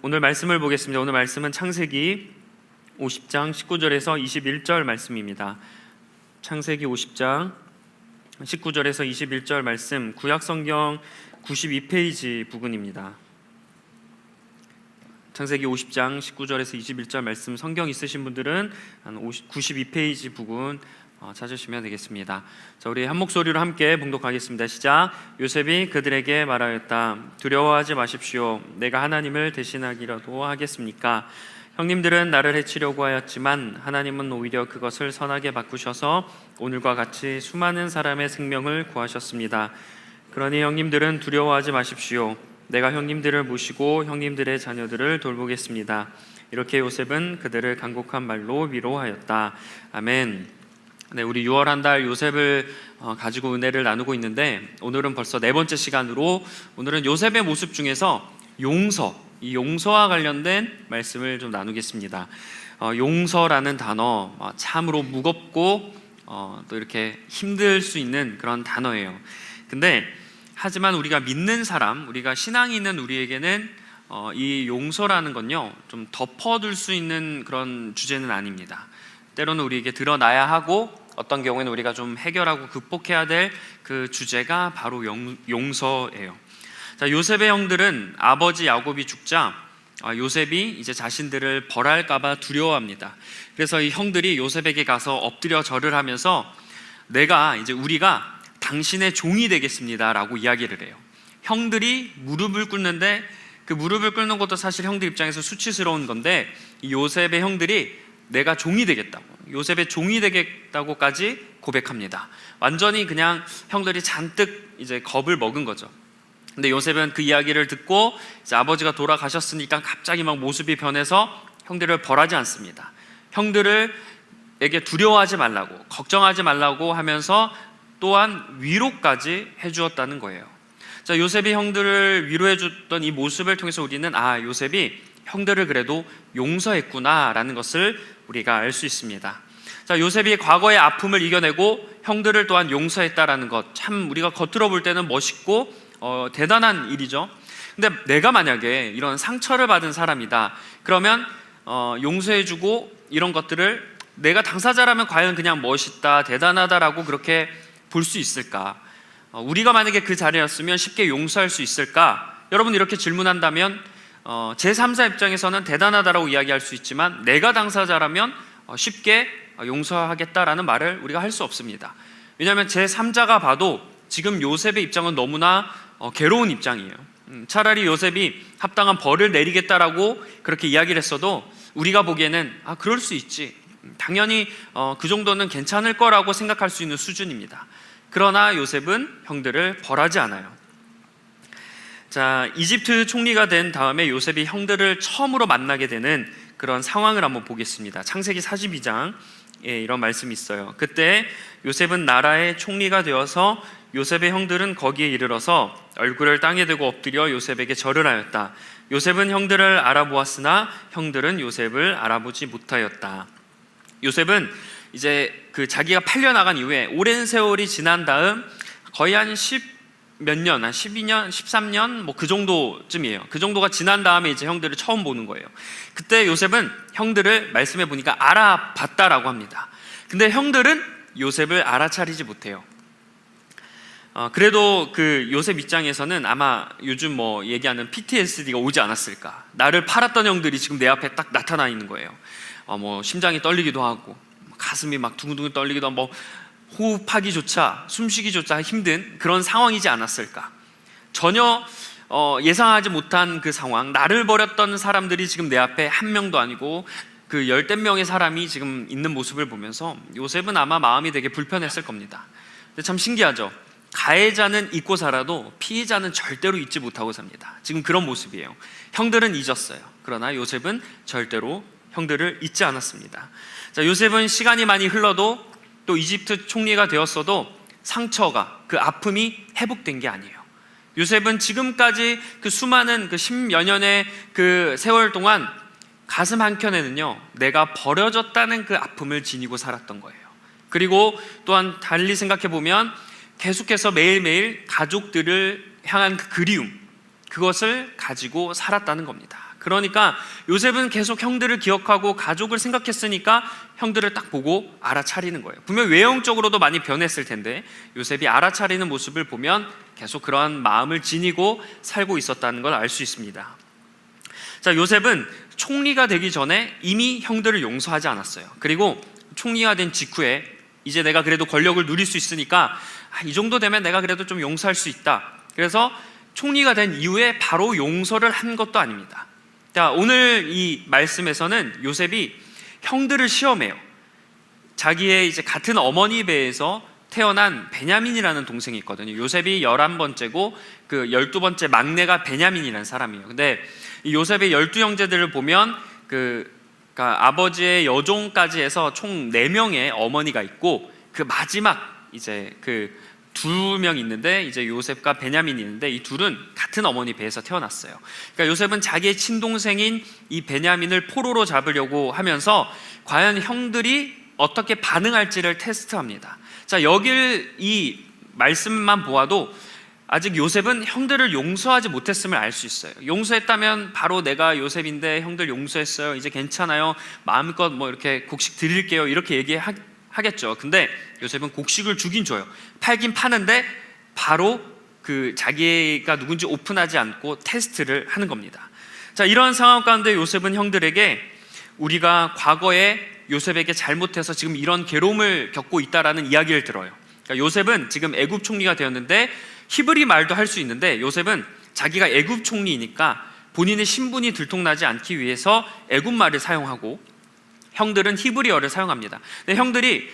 오늘 말씀을 보겠습니다. 오늘 말씀은 창세기 50장 19절에서 21절 말씀입니다. 창세기 50장 19절에서 21절 말씀, 구약성경 92페이지 부근입니다. 창세기 50장 19절에서 21절 말씀, 성경 있으신 분들은 한 92페이지 부근 찾으시면 되겠습니다. 자, 우리 한 목소리로 함께 봉독하겠습니다. 시작. 요셉이 그들에게 말하였다. 두려워하지 마십시오. 내가 하나님을 대신하기라도 하겠습니까? 형님들은 나를 해치려고 하였지만 하나님은 오히려 그것을 선하게 바꾸셔서 오늘과 같이 수많은 사람의 생명을 구하셨습니다. 그러니 형님들은 두려워하지 마십시오. 내가 형님들을 모시고 형님들의 자녀들을 돌보겠습니다. 이렇게 요셉은 그들을 간곡한 말로 위로하였다. 아멘. 네, 우리 6월 한 달 요셉을 가지고 은혜를 나누고 있는데, 오늘은 벌써 네 번째 시간으로 오늘은 요셉의 모습 중에서 이 용서와 관련된 말씀을 좀 나누겠습니다. 용서라는 단어, 참으로 무겁고 또 이렇게 힘들 수 있는 그런 단어예요. 근데 하지만 우리가 믿는 사람, 우리가 신앙이 있는 우리에게는 이 용서라는 건요, 좀 덮어둘 수 있는 그런 주제는 아닙니다. 때로는 우리에게 드러나야 하고, 어떤 경우에는 우리가 좀 해결하고 극복해야 될 그 주제가 바로 용서예요. 자, 요셉의 형들은 아버지 야곱이 죽자 요셉이 이제 자신들을 벌할까봐 두려워합니다. 그래서 이 형들이 요셉에게 가서 엎드려 절을 하면서 우리가 당신의 종이 되겠습니다라고 이야기를 해요. 형들이 무릎을 꿇는데, 그 무릎을 꿇는 것도 사실 형들 입장에서 수치스러운 건데, 이 요셉의 형들이 내가 종이 되겠다고, 요셉의 종이 되겠다고까지 고백합니다. 완전히 그냥 형들이 잔뜩 이제 겁을 먹은 거죠. 근데 요셉은 그 이야기를 듣고 이제 아버지가 돌아가셨으니까 갑자기 막 모습이 변해서 형들을 벌하지 않습니다. 형들에게 두려워하지 말라고, 걱정하지 말라고 하면서 또한 위로까지 해주었다는 거예요. 자, 요셉이 형들을 위로해줬던 이 모습을 통해서 우리는 요셉이 형들을 그래도 용서했구나라는 것을 우리가 알 수 있습니다. 자, 요셉이 과거의 아픔을 이겨내고 형들을 또한 용서했다라는 것, 참 우리가 겉으로 볼 때는 멋있고 대단한 일이죠. 근데 내가 만약에 이런 상처를 받은 사람이다, 그러면 용서해주고 이런 것들을 내가 당사자라면 과연 그냥 멋있다, 대단하다라고 그렇게 볼 수 있을까? 우리가 만약에 그 자리였으면 쉽게 용서할 수 있을까? 여러분, 이렇게 질문한다면 제3자 입장에서는 대단하다라고 이야기할 수 있지만, 내가 당사자라면 쉽게 용서하겠다라는 말을 우리가 할 수 없습니다. 왜냐하면 제3자가 봐도 지금 요셉의 입장은 너무나 괴로운 입장이에요. 차라리 요셉이 합당한 벌을 내리겠다라고 그렇게 이야기를 했어도 우리가 보기에는 그럴 수 있지, 당연히 그 정도는 괜찮을 거라고 생각할 수 있는 수준입니다. 그러나 요셉은 형들을 벌하지 않아요. 자, 이집트 총리가 된 다음에 요셉이 형들을 처음으로 만나게 되는 그런 상황을 한번 보겠습니다. 창세기 42장에 이런 말씀이 있어요. 그때 요셉은 나라의 총리가 되어서 요셉의 형들은 거기에 이르러서 얼굴을 땅에 대고 엎드려 요셉에게 절을 하였다. 요셉은 형들을 알아보았으나 형들은 요셉을 알아보지 못하였다. 요셉은 이제 자기가 팔려나간 이후에 오랜 세월이 지난 다음 거의 한 10몇 년, 한 12년, 13년 그 정도쯤이에요. 그 정도가 지난 다음에 이제 형들을 처음 보는 거예요. 그때 요셉은 형들을 말씀해 보니까 알아봤다라고 합니다. 근데 형들은 요셉을 알아차리지 못해요. 그래도 그 요셉 입장에서는 아마 요즘 얘기하는 PTSD가 오지 않았을까. 나를 팔았던 형들이 지금 내 앞에 딱 나타나 있는 거예요. 심장이 떨리기도 하고, 가슴이 막 두근두근 떨리기도 하고, 호흡하기조차, 숨쉬기조차 힘든 그런 상황이지 않았을까. 전혀 예상하지 못한 그 상황, 나를 버렸던 사람들이 지금 내 앞에 한 명도 아니고 그 열댓 명의 사람이 지금 있는 모습을 보면서 요셉은 아마 마음이 되게 불편했을 겁니다. 근데 참 신기하죠. 가해자는 잊고 살아도 피해자는 절대로 잊지 못하고 삽니다. 지금 그런 모습이에요. 형들은 잊었어요. 그러나 요셉은 절대로 형들을 잊지 않았습니다. 자, 요셉은 시간이 많이 흘러도 또 이집트 총리가 되었어도 상처가, 그 아픔이 회복된 게 아니에요. 요셉은 지금까지 그 수많은 그 10여 년의 그 세월 동안 가슴 한켠에는요, 내가 버려졌다는 그 아픔을 지니고 살았던 거예요. 그리고 또한 달리 생각해 보면 계속해서 매일매일 가족들을 향한 그 그리움, 그것을 가지고 살았다는 겁니다. 그러니까 요셉은 계속 형들을 기억하고 가족을 생각했으니까 형들을 딱 보고 알아차리는 거예요. 분명 외형적으로도 많이 변했을 텐데 요셉이 알아차리는 모습을 보면 계속 그러한 마음을 지니고 살고 있었다는 걸 알 수 있습니다. 자, 요셉은 총리가 되기 전에 이미 형들을 용서하지 않았어요. 그리고 총리가 된 직후에 이제 내가 그래도 권력을 누릴 수 있으니까 이 정도 되면 내가 그래도 좀 용서할 수 있다. 그래서 총리가 된 이후에 바로 용서를 한 것도 아닙니다. 자, 오늘 이 말씀에서는 요셉이 형들을 시험해요. 자기의 이제 같은 어머니 배에서 태어난 베냐민이라는 동생이 있거든요. 요셉이 11번째고 그 12번째 막내가 베냐민이라는 사람이에요. 근데 이 요셉의 12형제들을 보면 그러니까 아버지의 여종까지 해서 총 4명의 어머니가 있고 그 마지막 이제 그 2명 있는데 이제 요셉과 베냐민이 있는데 이 둘은 같은 어머니 배에서 태어났어요. 그러니까 요셉은 자기의 친동생인 이 베냐민을 포로로 잡으려고 하면서 과연 형들이 어떻게 반응할지를 테스트합니다. 자, 여길 이 말씀만 보아도 아직 요셉은 형들을 용서하지 못했음을 알 수 있어요. 용서했다면 바로 내가 요셉인데 형들 용서했어요, 이제 괜찮아요, 마음껏 뭐 이렇게 곡식 드릴게요, 이렇게 얘기하겠죠. 근데 요셉은 곡식을 주긴 줘요. 팔긴 파는데 바로 그 자기가 누군지 오픈하지 않고 테스트를 하는 겁니다. 자, 이러한 상황 가운데 요셉은 형들에게 우리가 과거에 요셉에게 잘못해서 지금 이런 괴로움을 겪고 있다라는 이야기를 들어요. 그러니까 요셉은 지금 애굽 총리가 되었는데 히브리 말도 할 수 있는데 요셉은 자기가 애굽 총리이니까 본인의 신분이 들통나지 않기 위해서 애굽 말을 사용하고 형들은 히브리어를 사용합니다. 근데 형들이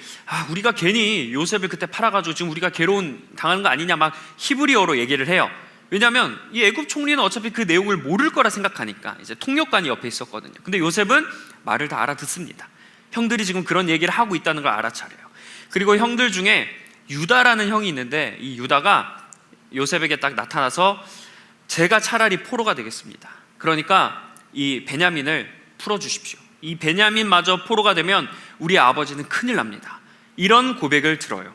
우리가 괜히 요셉을 그때 팔아가지고 지금 우리가 괴로운 당하는 거 아니냐 막 히브리어로 얘기를 해요. 왜냐하면 이 애굽 총리는 어차피 그 내용을 모를 거라 생각하니까 이제 통역관이 옆에 있었거든요. 근데 요셉은 말을 다 알아듣습니다. 형들이 지금 그런 얘기를 하고 있다는 걸 알아차려요. 그리고 형들 중에 유다라는 형이 있는데 이 유다가 요셉에게 딱 나타나서 제가 차라리 포로가 되겠습니다. 그러니까 이 베냐민을 풀어주십시오. 이 베냐민마저 포로가 되면 우리 아버지는 큰일 납니다. 이런 고백을 들어요.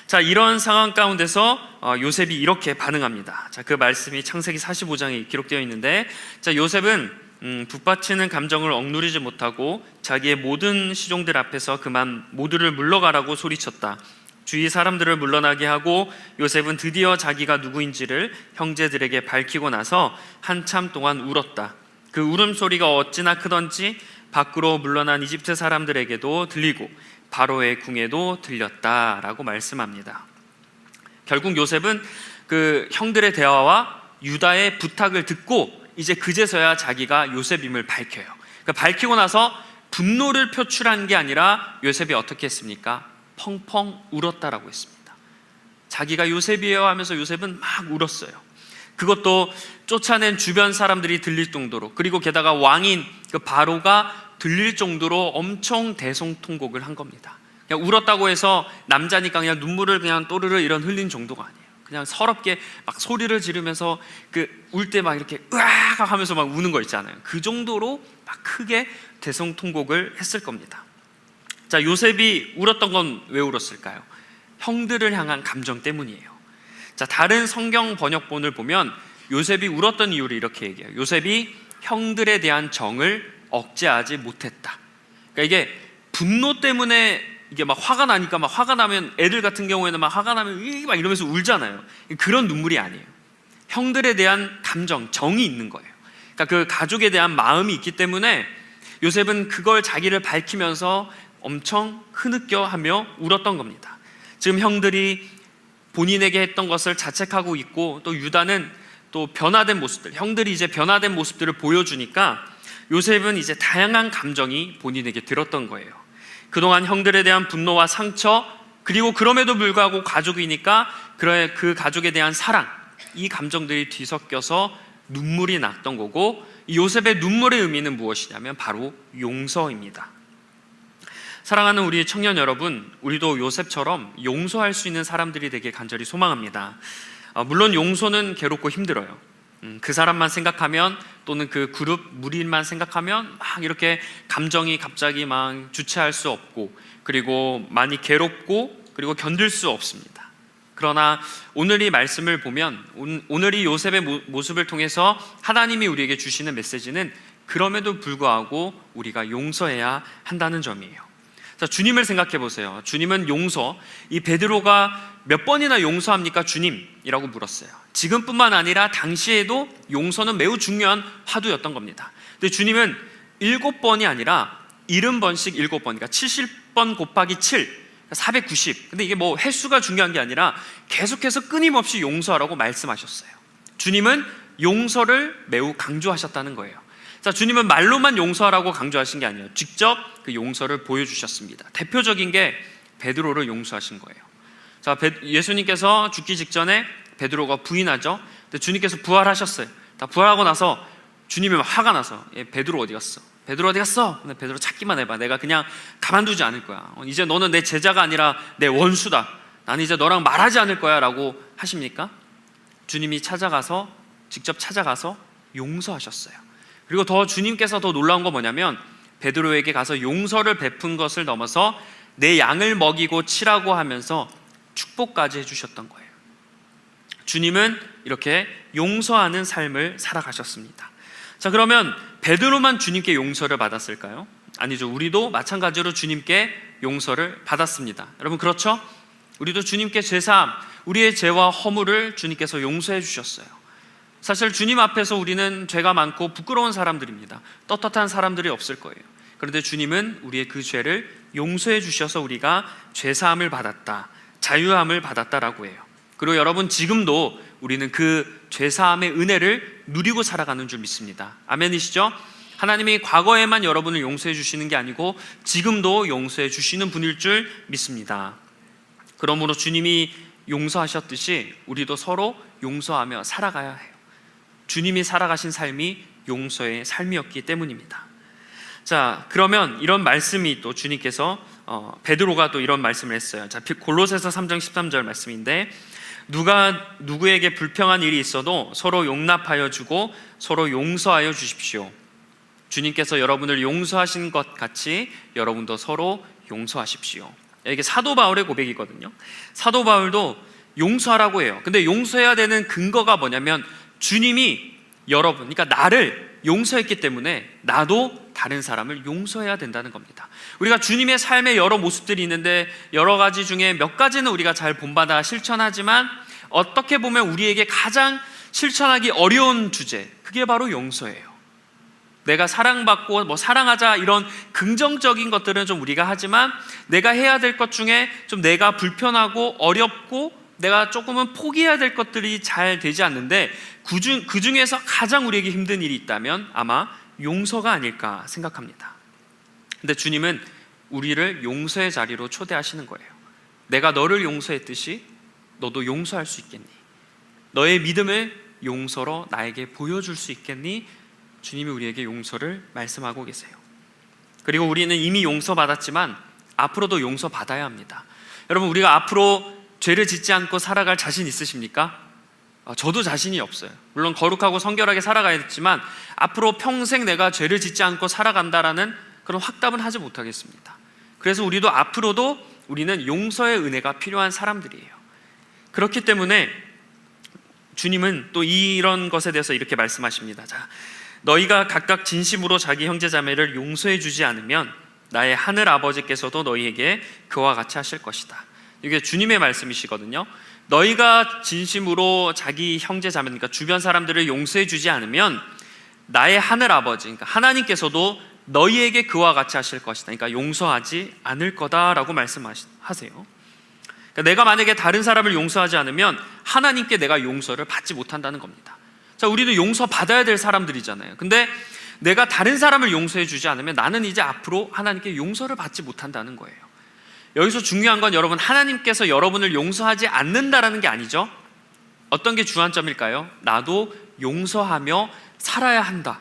자, 이런 상황 가운데서 요셉이 이렇게 반응합니다. 자, 그 말씀이 창세기 45장에 기록되어 있는데, 자, 요셉은 북받치는 감정을 억누르지 못하고 자기의 모든 시종들 앞에서 그만 모두를 물러가라고 소리쳤다. 주위 사람들을 물러나게 하고 요셉은 드디어 자기가 누구인지를 형제들에게 밝히고 나서 한참 동안 울었다. 그 울음소리가 어찌나 크던지 밖으로 물러난 이집트 사람들에게도 들리고 바로의 궁에도 들렸다라고 말씀합니다. 결국 요셉은 그 형들의 대화와 유다의 부탁을 듣고 이제 그제서야 자기가 요셉임을 밝혀요. 그러니까 밝히고 나서 분노를 표출한 게 아니라 요셉이 어떻게 했습니까? 펑펑 울었다라고 했습니다. 자기가 요셉이에요 하면서 요셉은 막 울었어요. 그것도 쫓아낸 주변 사람들이 들릴 정도로, 그리고 게다가 왕인 그 바로가 들릴 정도로 엄청 대성통곡을 한 겁니다. 그냥 울었다고 해서 남자니까 그냥 눈물을 그냥 또르르 이런 흘린 정도가 아니에요. 그냥 서럽게 막 소리를 지르면서 그 울 때 막 이렇게 으악 하면서 막 우는 거 있잖아요. 그 정도로 막 크게 대성통곡을 했을 겁니다. 자, 요셉이 울었던 건 왜 울었을까요? 형들을 향한 감정 때문이에요. 자, 다른 성경 번역본을 보면 요셉이 울었던 이유를 이렇게 얘기해요. 요셉이 형들에 대한 정을 억제하지 못했다. 그러니까 이게 분노 때문에 이게 막 화가 나니까, 막 화가 나면 애들 같은 경우에는 막 화가 나면 막 이러면서 울잖아요. 그런 눈물이 아니에요. 형들에 대한 감정, 정이 있는 거예요. 그러니까 그 가족에 대한 마음이 있기 때문에 요셉은 그걸 자기를 밝히면서 엄청 흐느껴하며 울었던 겁니다. 지금 형들이 본인에게 했던 것을 자책하고 있고, 또 유다는 또 변화된 모습들, 형들이 이제 변화된 모습들을 보여주니까 요셉은 이제 다양한 감정이 본인에게 들었던 거예요. 그동안 형들에 대한 분노와 상처, 그리고 그럼에도 불구하고 가족이니까 그 가족에 대한 사랑, 이 감정들이 뒤섞여서 눈물이 났던 거고, 이 요셉의 눈물의 의미는 무엇이냐면 바로 용서입니다. 사랑하는 우리 청년 여러분, 우리도 요셉처럼 용서할 수 있는 사람들이 되길 간절히 소망합니다. 물론 용서는 괴롭고 힘들어요. 그 사람만 생각하면, 또는 그 그룹 무리만 생각하면 막 이렇게 감정이 갑자기 막 주체할 수 없고, 그리고 많이 괴롭고, 그리고 견딜 수 없습니다. 그러나 오늘 이 말씀을 보면 오늘 이 요셉의 모습을 통해서 하나님이 우리에게 주시는 메시지는 그럼에도 불구하고 우리가 용서해야 한다는 점이에요. 자, 주님을 생각해 보세요. 주님은 용서, 이 베드로가 몇 번이나 용서합니까? 주님이라고 물었어요. 지금뿐만 아니라 당시에도 용서는 매우 중요한 화두였던 겁니다. 근데 주님은 7번이 아니라 70번씩 7번, 그러니까 70번 곱하기 7, 490. 근데 이게 뭐 횟수가 중요한 게 아니라 계속해서 끊임없이 용서하라고 말씀하셨어요. 주님은 용서를 매우 강조하셨다는 거예요. 자, 주님은 말로만 용서하라고 강조하신 게 아니에요. 직접 그 용서를 보여주셨습니다. 대표적인 게 베드로를 용서하신 거예요. 자, 예수님께서 죽기 직전에 베드로가 부인하죠. 근데 주님께서 부활하셨어요. 다 부활하고 나서 주님이 화가 나서 베드로 어디 갔어? 베드로 어디 갔어? 근데 베드로 찾기만 해봐. 내가 그냥 가만두지 않을 거야. 이제 너는 내 제자가 아니라 내 원수다. 나는 이제 너랑 말하지 않을 거야 라고 하십니까? 주님이 직접 찾아가서 용서하셨어요. 그리고 주님께서 더 놀라운 건 뭐냐면 베드로에게 가서 용서를 베푼 것을 넘어서 내 양을 먹이고 치라고 하면서 축복까지 해주셨던 거예요. 주님은 이렇게 용서하는 삶을 살아가셨습니다. 자, 그러면 베드로만 주님께 용서를 받았을까요? 아니죠. 우리도 마찬가지로 주님께 용서를 받았습니다. 여러분, 그렇죠? 우리도 주님께 제사함, 우리의 죄와 허물을 주님께서 용서해 주셨어요. 사실 주님 앞에서 우리는 죄가 많고 부끄러운 사람들입니다. 떳떳한 사람들이 없을 거예요. 그런데 주님은 우리의 그 죄를 용서해 주셔서 우리가 죄사함을 받았다, 자유함을 받았다라고 해요. 그리고 여러분, 지금도 우리는 그 죄사함의 은혜를 누리고 살아가는 줄 믿습니다. 아멘이시죠? 하나님이 과거에만 여러분을 용서해 주시는 게 아니고 지금도 용서해 주시는 분일 줄 믿습니다. 그러므로 주님이 용서하셨듯이 우리도 서로 용서하며 살아가야 해요. 주님이 살아가신 삶이 용서의 삶이었기 때문입니다. 자, 그러면 이런 말씀이 또 주님께서 베드로가 또 이런 말씀을 했어요. 자, 골로새서 3장 13절 말씀인데, 누가 누구에게 불평한 일이 있어도 서로 용납하여 주고 서로 용서하여 주십시오. 주님께서 여러분을 용서하신 것 같이 여러분도 서로 용서하십시오. 이게 사도 바울의 고백이거든요. 사도 바울도 용서하라고 해요. 근데 용서해야 되는 근거가 뭐냐면 주님이 여러분, 그러니까 나를 용서했기 때문에 나도 다른 사람을 용서해야 된다는 겁니다. 우리가 주님의 삶의 여러 모습들이 있는데 여러 가지 중에 몇 가지는 우리가 잘 본받아 실천하지만 어떻게 보면 우리에게 가장 실천하기 어려운 주제, 그게 바로 용서예요. 내가 사랑받고 사랑하자 이런 긍정적인 것들은 좀 우리가 하지만 내가 해야 될 것 중에 좀 내가 불편하고 어렵고 내가 조금은 포기해야 될 것들이 잘 되지 않는데 그 중에서 가장 우리에게 힘든 일이 있다면 아마 용서가 아닐까 생각합니다. 근데 주님은 우리를 용서의 자리로 초대하시는 거예요. 내가 너를 용서했듯이 너도 용서할 수 있겠니? 너의 믿음을 용서로 나에게 보여줄 수 있겠니? 주님이 우리에게 용서를 말씀하고 계세요. 그리고 우리는 이미 용서받았지만 앞으로도 용서받아야 합니다. 여러분, 우리가 앞으로 죄를 짓지 않고 살아갈 자신 있으십니까? 저도 자신이 없어요. 물론 거룩하고 성결하게 살아가야겠지만 앞으로 평생 내가 죄를 짓지 않고 살아간다라는 그런 확답은 하지 못하겠습니다. 그래서 우리도 앞으로도 우리는 용서의 은혜가 필요한 사람들이에요. 그렇기 때문에 주님은 또 이런 것에 대해서 이렇게 말씀하십니다. 자, 너희가 각각 진심으로 자기 형제 자매를 용서해 주지 않으면 나의 하늘 아버지께서도 너희에게 그와 같이 하실 것이다. 이게 주님의 말씀이시거든요. 너희가 진심으로 자기 형제 자매, 그러니까 주변 사람들을 용서해 주지 않으면 나의 하늘 아버지, 그러니까 하나님께서도 너희에게 그와 같이 하실 것이다. 그러니까 용서하지 않을 거다라고 말씀하세요. 그러니까 내가 만약에 다른 사람을 용서하지 않으면 하나님께 내가 용서를 받지 못한다는 겁니다. 자, 우리도 용서 받아야 될 사람들이잖아요. 근데 내가 다른 사람을 용서해 주지 않으면 나는 이제 앞으로 하나님께 용서를 받지 못한다는 거예요. 여기서 중요한 건 여러분, 하나님께서 여러분을 용서하지 않는다라는 게 아니죠. 어떤 게 주안점일까요? 나도 용서하며 살아야 한다.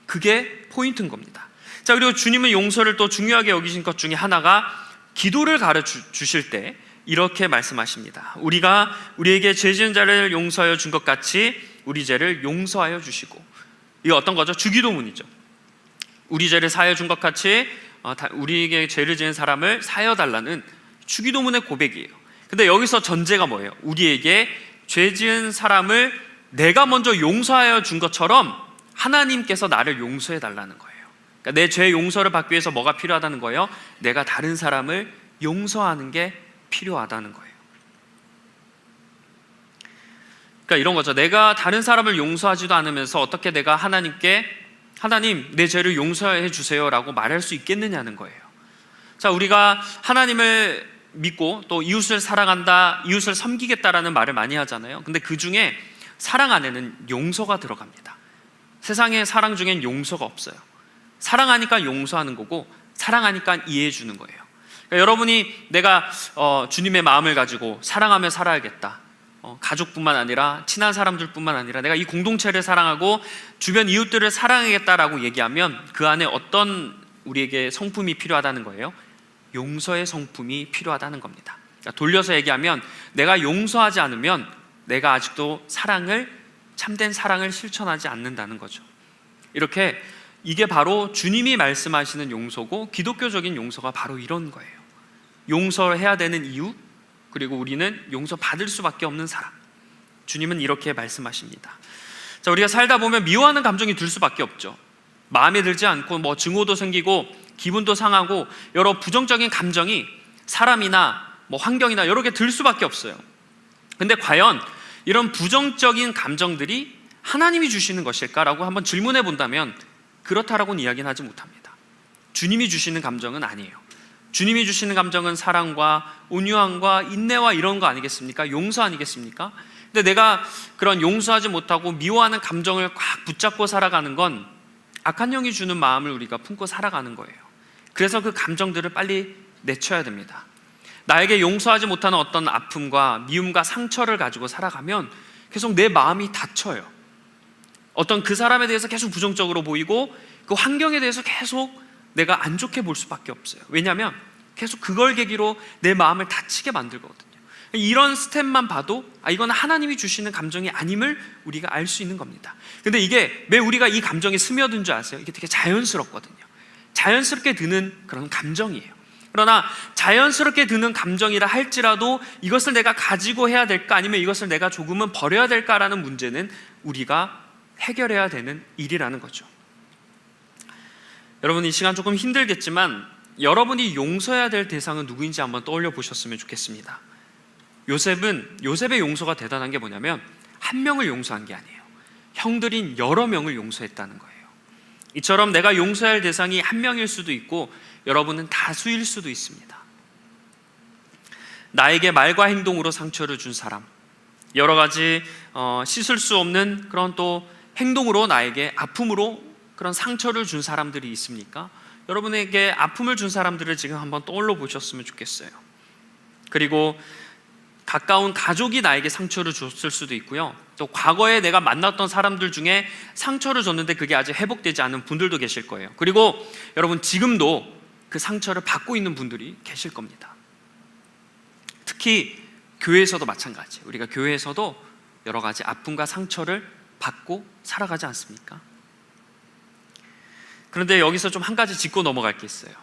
그게 포인트인 겁니다. 자, 그리고 주님은 용서를 또 중요하게 여기신 것 중에 하나가 기도를 가르치실 때 이렇게 말씀하십니다. 우리가 우리에게 죄 지은 자를 용서하여 준 것 같이 우리 죄를 용서하여 주시고, 이거 어떤 거죠? 주기도문이죠. 우리 죄를 사하여 준 것 같이 우리에게 죄를 지은 사람을 사하여 달라는 주기도문의 고백이에요. 근데 여기서 전제가 뭐예요? 우리에게 죄 지은 사람을 내가 먼저 용서하여 준 것처럼 하나님께서 나를 용서해 달라는 거예요. 그러니까 내 죄 용서를 받기 위해서 뭐가 필요하다는 거예요? 내가 다른 사람을 용서하는 게 필요하다는 거예요. 그러니까 이런 거죠. 내가 다른 사람을 용서하지도 않으면서 어떻게 내가 하나님께 하나님 내 죄를 용서해 주세요 라고 말할 수 있겠느냐는 거예요. 자, 우리가 하나님을 믿고 또 이웃을 사랑한다, 이웃을 섬기겠다라는 말을 많이 하잖아요. 근데 그 중에 사랑 안에는 용서가 들어갑니다. 세상의 사랑 중엔 용서가 없어요. 사랑하니까 용서하는 거고 사랑하니까 이해해 주는 거예요. 그러니까 여러분이 내가 주님의 마음을 가지고 사랑하며 살아야겠다, 가족뿐만 아니라 친한 사람들뿐만 아니라 내가 이 공동체를 사랑하고 주변 이웃들을 사랑하겠다라고 얘기하면 그 안에 어떤 우리에게 성품이 필요하다는 거예요? 용서의 성품이 필요하다는 겁니다. 그러니까 돌려서 얘기하면 내가 용서하지 않으면 내가 아직도 참된 사랑을 실천하지 않는다는 거죠. 이렇게 이게 바로 주님이 말씀하시는 용서고 기독교적인 용서가 바로 이런 거예요. 용서해야 되는 이유, 그리고 우리는 용서받을 수밖에 없는 사람. 주님은 이렇게 말씀하십니다. 자, 우리가 살다 보면 미워하는 감정이 들 수밖에 없죠. 마음에 들지 않고 증오도 생기고 기분도 상하고 여러 부정적인 감정이 사람이나 환경이나 여러 개 들 수밖에 없어요. 근데 과연 이런 부정적인 감정들이 하나님이 주시는 것일까라고 한번 질문해 본다면 그렇다라고는 이야기는 하지 못합니다. 주님이 주시는 감정은 아니에요. 주님이 주시는 감정은 사랑과 온유함과 인내와 이런 거 아니겠습니까? 용서 아니겠습니까? 근데 내가 그런 용서하지 못하고 미워하는 감정을 꽉 붙잡고 살아가는 건 악한 영이 주는 마음을 우리가 품고 살아가는 거예요. 그래서 그 감정들을 빨리 내쳐야 됩니다. 나에게 용서하지 못하는 어떤 아픔과 미움과 상처를 가지고 살아가면 계속 내 마음이 다쳐요. 어떤 그 사람에 대해서 계속 부정적으로 보이고 그 환경에 대해서 계속 내가 안 좋게 볼 수밖에 없어요. 왜냐하면 계속 그걸 계기로 내 마음을 다치게 만들거든요. 이런 스텝만 봐도 이건 하나님이 주시는 감정이 아님을 우리가 알 수 있는 겁니다. 근데 이게 왜 우리가 이 감정에 스며든 줄 아세요? 이게 되게 자연스럽거든요. 자연스럽게 드는 그런 감정이에요. 그러나 자연스럽게 드는 감정이라 할지라도 이것을 내가 가지고 해야 될까 아니면 이것을 내가 조금은 버려야 될까라는 문제는 우리가 해결해야 되는 일이라는 거죠. 여러분, 이 시간 조금 힘들겠지만 여러분이 용서해야 될 대상은 누구인지 한번 떠올려 보셨으면 좋겠습니다. 요셉의 용서가 대단한 게 뭐냐면 한 명을 용서한 게 아니에요. 형들인 여러 명을 용서했다는 거예요. 이처럼 내가 용서할 대상이 한 명일 수도 있고 여러분은 다수일 수도 있습니다. 나에게 말과 행동으로 상처를 준 사람, 여러 가지 씻을 수 없는 그런 또 행동으로 나에게 아픔으로 그런 상처를 준 사람들이 있습니까? 여러분에게 아픔을 준 사람들을 지금 한번 떠올려 보셨으면 좋겠어요. 그리고 가까운 가족이 나에게 상처를 줬을 수도 있고요. 또 과거에 내가 만났던 사람들 중에 상처를 줬는데 그게 아직 회복되지 않은 분들도 계실 거예요. 그리고 여러분 지금도 그 상처를 받고 있는 분들이 계실 겁니다. 특히 교회에서도 마찬가지. 우리가 교회에서도 여러 가지 아픔과 상처를 받고 살아가지 않습니까? 그런데 여기서 좀 한 가지 짚고 넘어갈 게 있어요.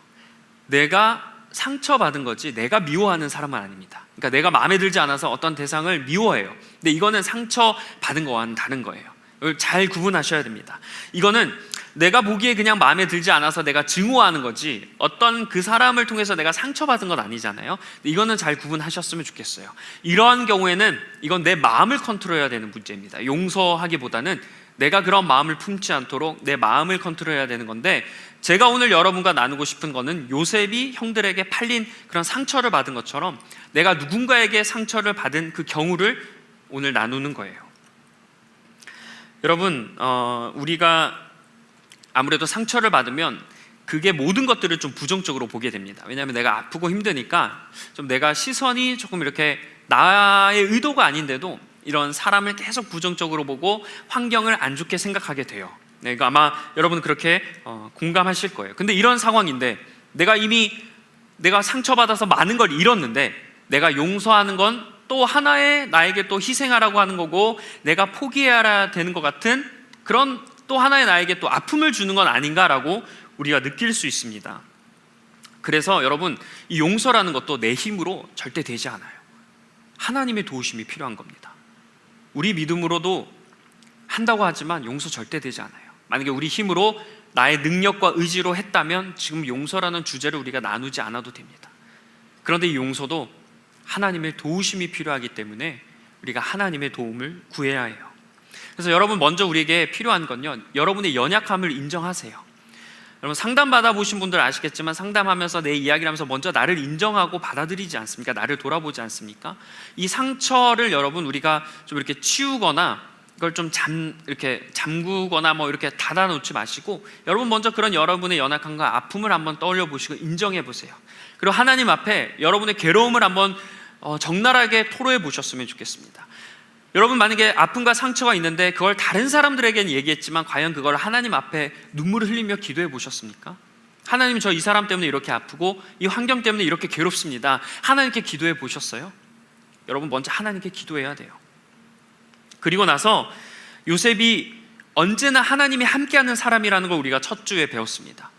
내가 상처받은 거지 내가 미워하는 사람은 아닙니다. 그러니까 내가 마음에 들지 않아서 어떤 대상을 미워해요. 근데 이거는 상처받은 거와는 다른 거예요. 이걸 잘 구분하셔야 됩니다. 이거는 내가 보기에 그냥 마음에 들지 않아서 내가 증오하는 거지 어떤 그 사람을 통해서 내가 상처받은 건 아니잖아요. 이거는 잘 구분하셨으면 좋겠어요. 이러한 경우에는 이건 내 마음을 컨트롤해야 되는 문제입니다. 용서하기보다는 내가 그런 마음을 품지 않도록 내 마음을 컨트롤해야 되는 건데, 제가 오늘 여러분과 나누고 싶은 거는 요셉이 형들에게 팔린 그런 상처를 받은 것처럼 내가 누군가에게 상처를 받은 그 경우를 오늘 나누는 거예요. 여러분, 우리가 아무래도 상처를 받으면 그게 모든 것들을 좀 부정적으로 보게 됩니다. 왜냐하면 내가 아프고 힘드니까 좀 내가 시선이 조금 이렇게 나의 의도가 아닌데도 이런 사람을 계속 부정적으로 보고 환경을 안 좋게 생각하게 돼요. 네, 아마 여러분 그렇게 공감하실 거예요. 근데 이런 상황인데 내가 상처받아서 많은 걸 잃었는데 내가 용서하는 건 또 하나의 나에게 또 희생하라고 하는 거고 내가 포기해야 되는 것 같은 그런 또 하나의 나에게 또 아픔을 주는 건 아닌가라고 우리가 느낄 수 있습니다. 그래서 여러분, 이 용서라는 것도 내 힘으로 절대 되지 않아요. 하나님의 도우심이 필요한 겁니다. 우리 믿음으로도 한다고 하지만 용서 절대 되지 않아요. 만약에 우리 힘으로 나의 능력과 의지로 했다면 지금 용서라는 주제를 우리가 나누지 않아도 됩니다. 그런데 이 용서도 하나님의 도우심이 필요하기 때문에 우리가 하나님의 도움을 구해야 해요. 그래서 여러분, 먼저 우리에게 필요한 건요, 여러분의 연약함을 인정하세요. 여러분, 상담 받아보신 분들 아시겠지만 상담하면서 내 이야기를 하면서 먼저 나를 인정하고 받아들이지 않습니까? 나를 돌아보지 않습니까? 이 상처를 여러분, 우리가 좀 이렇게 치우거나 이걸 좀 이렇게 잠그거나 뭐 이렇게 닫아놓지 마시고, 여러분 먼저 그런 여러분의 연약함과 아픔을 한번 떠올려 보시고 인정해 보세요. 그리고 하나님 앞에 여러분의 괴로움을 한번 적나라하게 토로해 보셨으면 좋겠습니다. 여러분, 만약에 아픔과 상처가 있는데 그걸 다른 사람들에게는 얘기했지만 과연 그걸 하나님 앞에 눈물을 흘리며 기도해 보셨습니까? 하나님, 저 이 사람 때문에 이렇게 아프고 이 환경 때문에 이렇게 괴롭습니다. 하나님께 기도해 보셨어요? 여러분, 먼저 하나님께 기도해야 돼요. 그리고 나서 요셉이 언제나 하나님이 함께하는 사람이라는 걸 우리가 첫 주에 배웠습니다.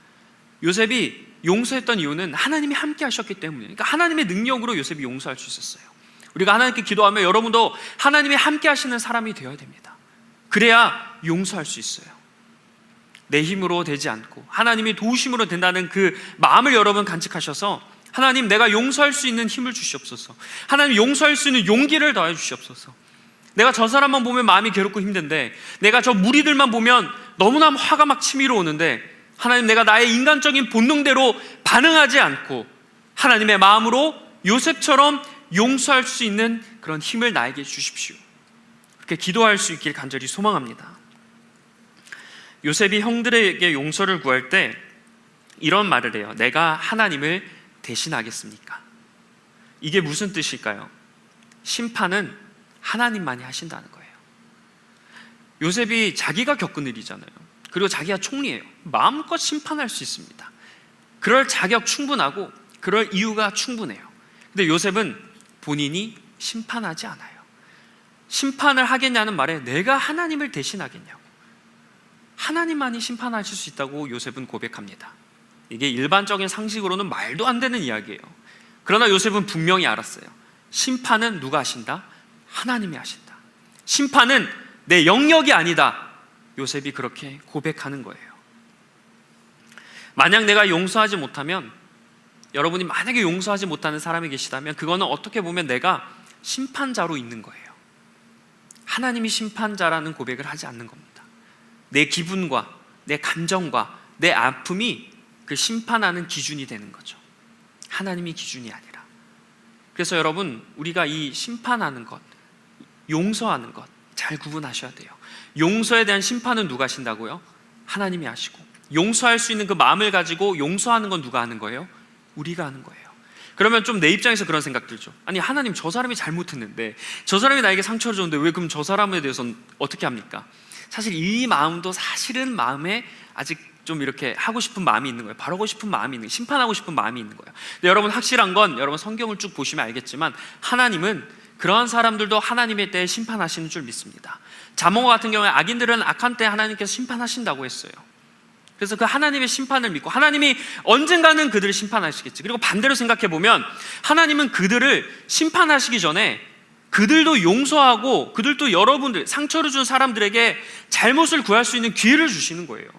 요셉이 용서했던 이유는 하나님이 함께 하셨기 때문이에요. 그러니까 하나님의 능력으로 요셉이 용서할 수 있었어요. 우리가 하나님께 기도하며 여러분도 하나님이 함께 하시는 사람이 되어야 됩니다. 그래야 용서할 수 있어요. 내 힘으로 되지 않고 하나님이 도우심으로 된다는 그 마음을 여러분 간직하셔서, 하나님, 내가 용서할 수 있는 힘을 주시옵소서. 하나님, 용서할 수 있는 용기를 더해 주시옵소서. 내가 저 사람만 보면 마음이 괴롭고 힘든데, 내가 저 무리들만 보면 너무나 화가 막 치밀어 오는데, 하나님, 내가 나의 인간적인 본능대로 반응하지 않고 하나님의 마음으로 요셉처럼 용서할 수 있는 그런 힘을 나에게 주십시오. 그렇게 기도할 수 있길 간절히 소망합니다. 요셉이 형들에게 용서를 구할 때 이런 말을 해요. 내가 하나님을 대신하겠습니까? 이게 무슨 뜻일까요? 심판은 하나님만이 하신다는 거예요. 요셉이 자기가 겪은 일이잖아요. 그리고 자기가 총리예요. 마음껏 심판할 수 있습니다. 그럴 자격 충분하고 그럴 이유가 충분해요. 근데 요셉은 본인이 심판하지 않아요. 심판을 하겠냐는 말에 내가 하나님을 대신하겠냐고, 하나님만이 심판하실 수 있다고 요셉은 고백합니다. 이게 일반적인 상식으로는 말도 안 되는 이야기예요. 그러나 요셉은 분명히 알았어요. 심판은 누가 하신다? 하나님이 하신다. 심판은 내 영역이 아니다. 요셉이 그렇게 고백하는 거예요. 만약 내가 용서하지 못하면, 여러분이 만약에 용서하지 못하는 사람이 계시다면 그거는 어떻게 보면 내가 심판자로 있는 거예요. 하나님이 심판자라는 고백을 하지 않는 겁니다. 내 기분과 내 감정과 내 아픔이 그 심판하는 기준이 되는 거죠. 하나님이 기준이 아니라. 그래서 여러분, 우리가 이 심판하는 것, 용서하는 것 잘 구분하셔야 돼요. 용서에 대한 심판은 누가 하신다고요? 하나님이 하시고, 용서할 수 있는 그 마음을 가지고 용서하는 건 누가 하는 거예요? 우리가 하는 거예요. 그러면 좀 내 입장에서 그런 생각 들죠. 아니, 하나님, 저 사람이 잘못했는데, 저 사람이 나에게 상처를 줬는데 왜 그럼 저 사람에 대해서는 어떻게 합니까? 사실 이 마음도 사실은 마음에 아직 좀 이렇게 하고 싶은 마음이 있는 거예요. 바라고 싶은 마음이 있는 거예요. 심판하고 싶은 마음이 있는 거예요. 근데 여러분, 확실한 건 여러분 성경을 쭉 보시면 알겠지만 하나님은 그러한 사람들도 하나님의 때에 심판하시는 줄 믿습니다. 잠언과 같은 경우에 악인들은 악한 때 하나님께서 심판하신다고 했어요. 그래서 그 하나님의 심판을 믿고 하나님이 언젠가는 그들을 심판하시겠지. 그리고 반대로 생각해 보면 하나님은 그들을 심판하시기 전에 그들도 용서하고 그들도 여러분들, 상처를 준 사람들에게 잘못을 구할 수 있는 기회를 주시는 거예요.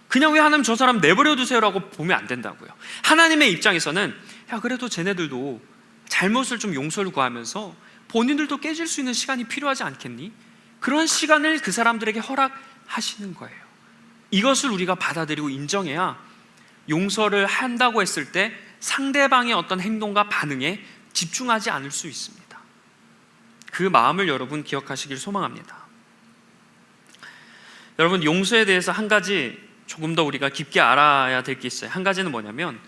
그냥 왜 하나님 저 사람 내버려 두세요라고 보면 안 된다고요. 하나님의 입장에서는 야, 그래도 쟤네들도 잘못을 좀 용서를 구하면서 본인들도 깨질 수 있는 시간이 필요하지 않겠니? 그런 시간을 그 사람들에게 허락하시는 거예요. 이것을 우리가 받아들이고 인정해야 용서를 한다고 했을 때 상대방의 어떤 행동과 반응에 집중하지 않을 수 있습니다. 그 마음을 여러분 기억하시길 소망합니다. 여러분, 용서에 대해서 한 가지 조금 더 우리가 깊게 알아야 될 게 있어요. 한 가지는 뭐냐면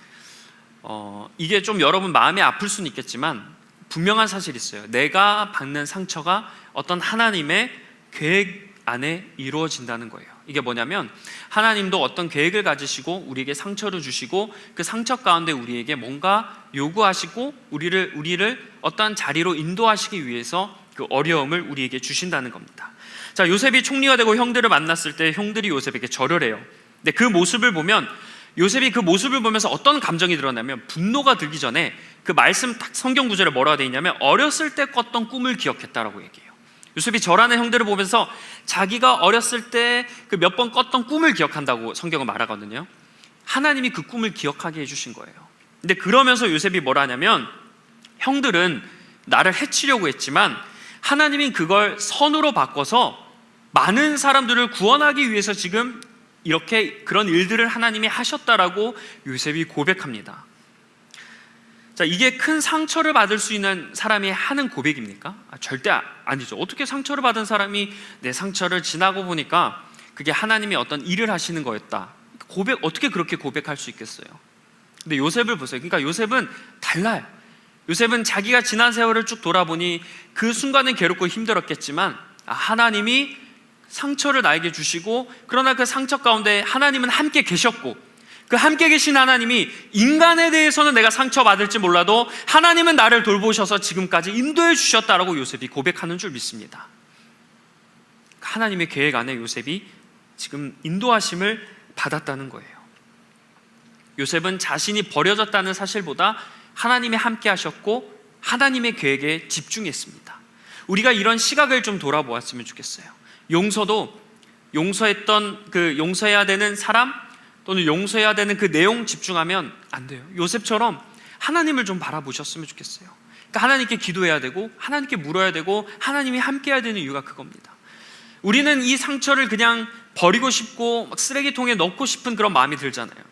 이게 좀 여러분 마음이 아플 수는 있겠지만 분명한 사실이 있어요. 내가 받는 상처가 어떤 하나님의 계획 안에 이루어진다는 거예요. 이게 뭐냐면 하나님도 어떤 계획을 가지시고 우리에게 상처를 주시고 그 상처 가운데 우리에게 뭔가 요구하시고 우리를 어떠한 자리로 인도하시기 위해서 그 어려움을 우리에게 주신다는 겁니다. 자, 요셉이 총리가 되고 형들을 만났을 때 형들이 요셉에게 절을 해요. 근데 그 모습을 보면 요셉이 그 모습을 보면서 어떤 감정이 들었냐면 분노가 들기 전에 그 말씀 딱 성경 구절에 뭐라고 되어 있냐면 어렸을 때 꿨던 꿈을 기억했다라고 얘기해요. 요셉이 저라는 형들을 보면서 자기가 어렸을 때 그 몇 번 꿨던 꿈을 기억한다고 성경은 말하거든요. 하나님이 그 꿈을 기억하게 해주신 거예요. 근데 그러면서 요셉이 뭐라 하냐면 형들은 나를 해치려고 했지만 하나님이 그걸 선으로 바꿔서 많은 사람들을 구원하기 위해서 지금 이렇게 그런 일들을 하나님이 하셨다라고 요셉이 고백합니다. 자, 이게 큰 상처를 받을 수 있는 사람이 하는 고백입니까? 절대 아니죠. 어떻게 상처를 받은 사람이 내 상처를 지나고 보니까 그게 하나님이 어떤 일을 하시는 거였다. 어떻게 그렇게 고백할 수 있겠어요? 근데 요셉을 보세요. 그러니까 요셉은 달라요. 요셉은 자기가 지난 세월을 쭉 돌아보니 그 순간은 괴롭고 힘들었겠지만 하나님이 상처를 나에게 주시고, 그러나 그 상처 가운데 하나님은 함께 계셨고, 그 함께 계신 하나님이 인간에 대해서는 내가 상처받을지 몰라도 하나님은 나를 돌보셔서 지금까지 인도해 주셨다라고 요셉이 고백하는 줄 믿습니다. 하나님의 계획 안에 요셉이 지금 인도하심을 받았다는 거예요. 요셉은 자신이 버려졌다는 사실보다 하나님이 함께 하셨고 하나님의 계획에 집중했습니다. 우리가 이런 시각을 좀 돌아보았으면 좋겠어요. 용서도 용서해야 되는 사람 또는 용서해야 되는 그 내용 집중하면 안 돼요. 요셉처럼 하나님을 좀 바라보셨으면 좋겠어요. 그러니까 하나님께 기도해야 되고 하나님께 물어야 되고 하나님이 함께 해야 되는 이유가 그겁니다. 우리는 이 상처를 그냥 버리고 싶고 막 쓰레기통에 넣고 싶은 그런 마음이 들잖아요.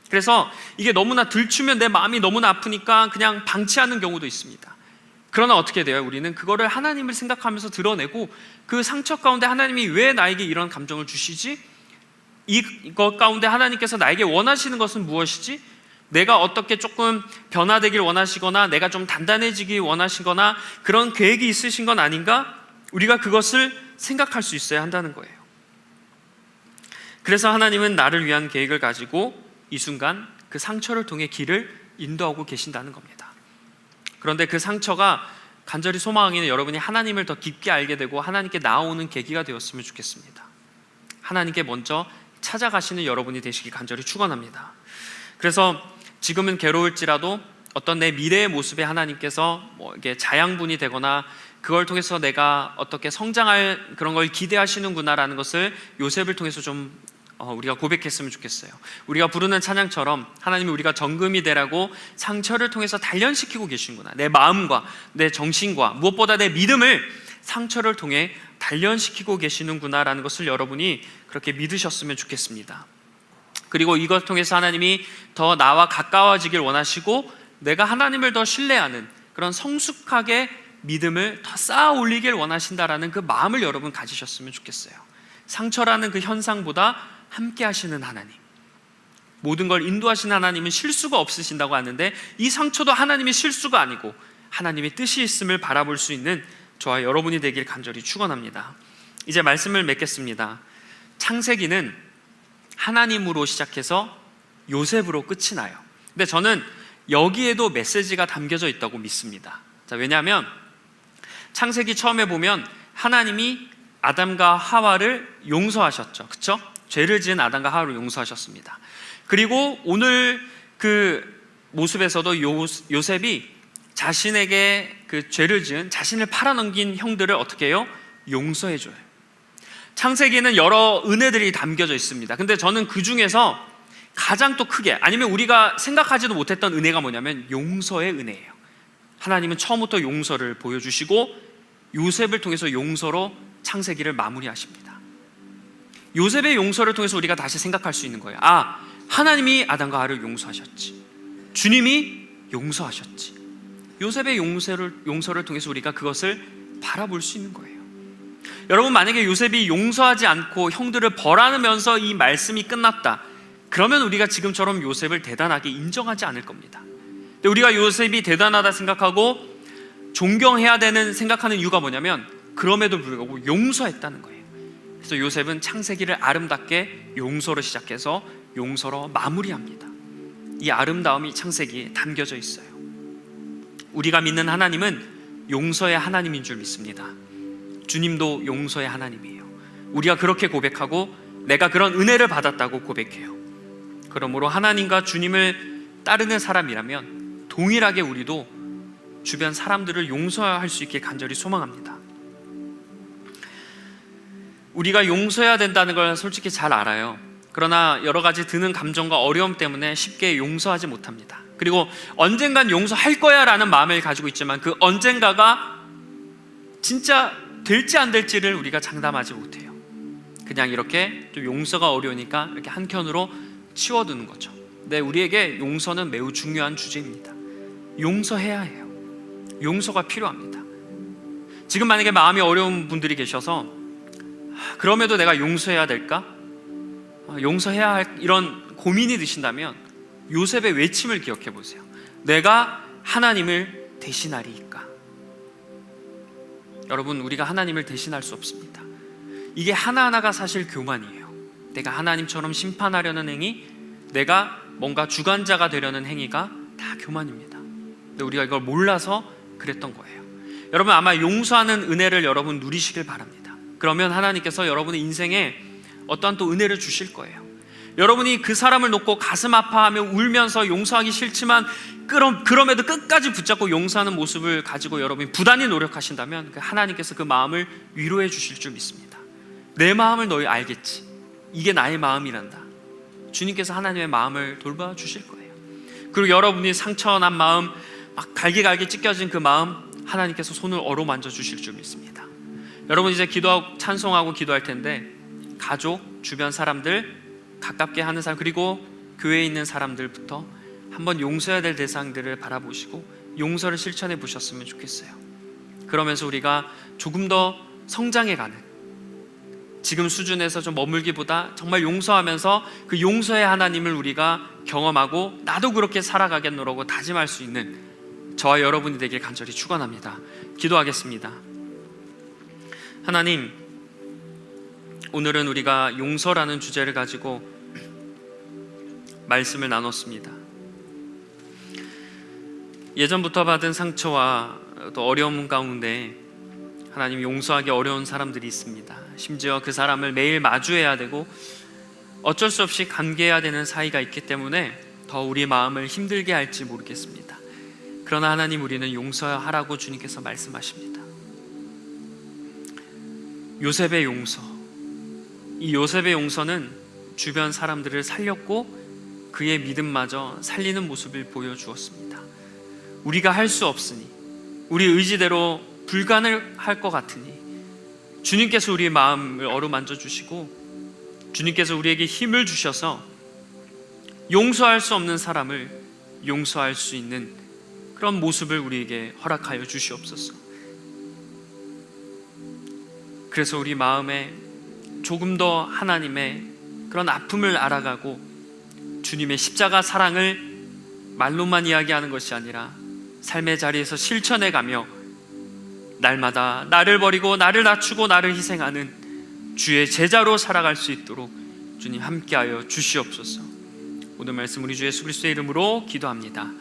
그래서 이게 너무나 들추면 내 마음이 너무나 아프니까 그냥 방치하는 경우도 있습니다. 그러나 어떻게 돼요? 우리는 그거를 하나님을 생각하면서 드러내고 그 상처 가운데 하나님이 왜 나에게 이런 감정을 주시지? 이것 가운데 하나님께서 나에게 원하시는 것은 무엇이지? 내가 어떻게 조금 변화되길 원하시거나 내가 좀 단단해지길 원하시거나 그런 계획이 있으신 건 아닌가? 우리가 그것을 생각할 수 있어야 한다는 거예요. 그래서 하나님은 나를 위한 계획을 가지고 이 순간 그 상처를 통해 길을 인도하고 계신다는 겁니다. 그런데 그 상처가 간절히 소망하기는 여러분이 하나님을 더 깊게 알게 되고 하나님께 나오는 계기가 되었으면 좋겠습니다. 하나님께 먼저 찾아가시는 여러분이 되시기 간절히 축원합니다. 그래서 지금은 괴로울지라도 어떤 내 미래의 모습에 하나님께서 이게 자양분이 되거나 그걸 통해서 내가 어떻게 성장할 그런 걸 기대하시는구나라는 것을 요셉을 통해서 좀 우리가 고백했으면 좋겠어요. 우리가 부르는 찬양처럼 하나님이 우리가 정금이 되라고 상처를 통해서 단련시키고 계시는구나. 내 마음과 내 정신과 무엇보다 내 믿음을 상처를 통해 단련시키고 계시는구나라는 것을 여러분이 그렇게 믿으셨으면 좋겠습니다. 그리고 이것 통해서 하나님이 더 나와 가까워지길 원하시고 내가 하나님을 더 신뢰하는 그런 성숙하게 믿음을 더 쌓아 올리길 원하신다라는 그 마음을 여러분 가지셨으면 좋겠어요. 상처라는 그 현상보다 함께 하시는 하나님, 모든 걸 인도하시는 하나님은 실수가 없으신다고 하는데 이 상처도 하나님의 실수가 아니고 하나님의 뜻이 있음을 바라볼 수 있는 저와 여러분이 되길 간절히 축원합니다. 이제 말씀을 맺겠습니다. 창세기는 하나님으로 시작해서 요셉으로 끝이 나요. 근데 저는 여기에도 메시지가 담겨져 있다고 믿습니다. 자, 왜냐하면 창세기 처음에 보면 하나님이 아담과 하와를 용서하셨죠. 그렇죠? 죄를 지은 아담과 하와를 용서하셨습니다. 그리고 오늘 그 모습에서도 요셉이 자신에게 그 죄를 지은 자신을 팔아넘긴 형들을 어떻게 해요? 용서해줘요. 창세기에는 여러 은혜들이 담겨져 있습니다. 근데 저는 그 중에서 가장 또 크게 아니면 우리가 생각하지도 못했던 은혜가 뭐냐면 용서의 은혜예요. 하나님은 처음부터 용서를 보여주시고 요셉을 통해서 용서로 창세기를 마무리하십니다. 요셉의 용서를 통해서 우리가 다시 생각할 수 있는 거예요. 하나님이 아담과 하와를 용서하셨지. 주님이 용서하셨지. 요셉의 용서를 통해서 우리가 그것을 바라볼 수 있는 거예요. 여러분, 만약에 요셉이 용서하지 않고 형들을 벌하면서 이 말씀이 끝났다, 그러면 우리가 지금처럼 요셉을 대단하게 인정하지 않을 겁니다. 근데 우리가 요셉이 대단하다 생각하고 존경해야 되는 생각하는 이유가 뭐냐면 그럼에도 불구하고 용서했다는 거예요. 그래서 요셉은 창세기를 아름답게 용서로 시작해서 용서로 마무리합니다. 이 아름다움이 창세기에 담겨져 있어요. 우리가 믿는 하나님은 용서의 하나님인 줄 믿습니다. 주님도 용서의 하나님이에요. 우리가 그렇게 고백하고 내가 그런 은혜를 받았다고 고백해요. 그러므로 하나님과 주님을 따르는 사람이라면 동일하게 우리도 주변 사람들을 용서할 수 있게 간절히 소망합니다. 우리가 용서해야 된다는 걸 솔직히 잘 알아요. 그러나 여러 가지 드는 감정과 어려움 때문에 쉽게 용서하지 못합니다. 그리고 언젠간 용서할 거야 라는 마음을 가지고 있지만 그 언젠가가 진짜 될지 안 될지를 우리가 장담하지 못해요. 그냥 이렇게 좀 용서가 어려우니까 이렇게 한켠으로 치워두는 거죠. 근데 우리에게 용서는 매우 중요한 주제입니다. 용서해야 해요. 용서가 필요합니다. 지금 만약에 마음이 어려운 분들이 계셔서 그럼에도 내가 용서해야 될까? 용서해야 할 이런 고민이 드신다면 요셉의 외침을 기억해 보세요. 내가 하나님을 대신하리이까. 여러분, 우리가 하나님을 대신할 수 없습니다. 이게 하나하나가 사실 교만이에요. 내가 하나님처럼 심판하려는 행위, 내가 뭔가 주관자가 되려는 행위가 다 교만입니다. 근데 우리가 이걸 몰라서 그랬던 거예요. 여러분, 아마 용서하는 은혜를 여러분 누리시길 바랍니다. 그러면 하나님께서 여러분의 인생에 어떠한 또 은혜를 주실 거예요. 여러분이 그 사람을 놓고 가슴 아파하며 울면서 용서하기 싫지만 그럼에도 끝까지 붙잡고 용서하는 모습을 가지고 여러분이 부단히 노력하신다면 하나님께서 그 마음을 위로해 주실 줄 믿습니다. 내 마음을 너희 알겠지. 이게 나의 마음이란다. 주님께서 하나님의 마음을 돌봐 주실 거예요. 그리고 여러분이 상처난 마음, 막 갈기갈기 찢겨진 그 마음, 하나님께서 손을 어루만져 주실 줄 믿습니다. 여러분, 이제 기도하고 찬송하고 기도할 텐데 가족, 주변 사람들, 가깝게 하는 사람, 그리고 교회에 있는 사람들부터 한번 용서해야 될 대상들을 바라보시고 용서를 실천해 보셨으면 좋겠어요. 그러면서 우리가 조금 더 성장해가는, 지금 수준에서 좀 머물기보다 정말 용서하면서 그 용서의 하나님을 우리가 경험하고 나도 그렇게 살아가겠노라고 다짐할 수 있는 저와 여러분이 되길 간절히 축원합니다. 기도하겠습니다. 하나님, 오늘은 우리가 용서라는 주제를 가지고 말씀을 나눴습니다. 예전부터 받은 상처와 또 어려움 가운데 하나님, 용서하기 어려운 사람들이 있습니다. 심지어 그 사람을 매일 마주해야 되고 어쩔 수 없이 관계해야 되는 사이가 있기 때문에 더 우리 마음을 힘들게 할지 모르겠습니다. 그러나 하나님, 우리는 용서하라고 주님께서 말씀하십니다. 요셉의 용서, 이 요셉의 용서는 주변 사람들을 살렸고 그의 믿음마저 살리는 모습을 보여주었습니다. 우리가 할 수 없으니, 우리 의지대로 불가능할 것 같으니 주님께서 우리의 마음을 어루만져 주시고 주님께서 우리에게 힘을 주셔서 용서할 수 없는 사람을 용서할 수 있는 그런 모습을 우리에게 허락하여 주시옵소서. 그래서 우리 마음에 조금 더 하나님의 그런 아픔을 알아가고 주님의 십자가 사랑을 말로만 이야기하는 것이 아니라 삶의 자리에서 실천해가며 날마다 나를 버리고 나를 낮추고 나를 희생하는 주의 제자로 살아갈 수 있도록 주님 함께하여 주시옵소서. 오늘 말씀 우리 주 예수 그리스도의 이름으로 기도합니다.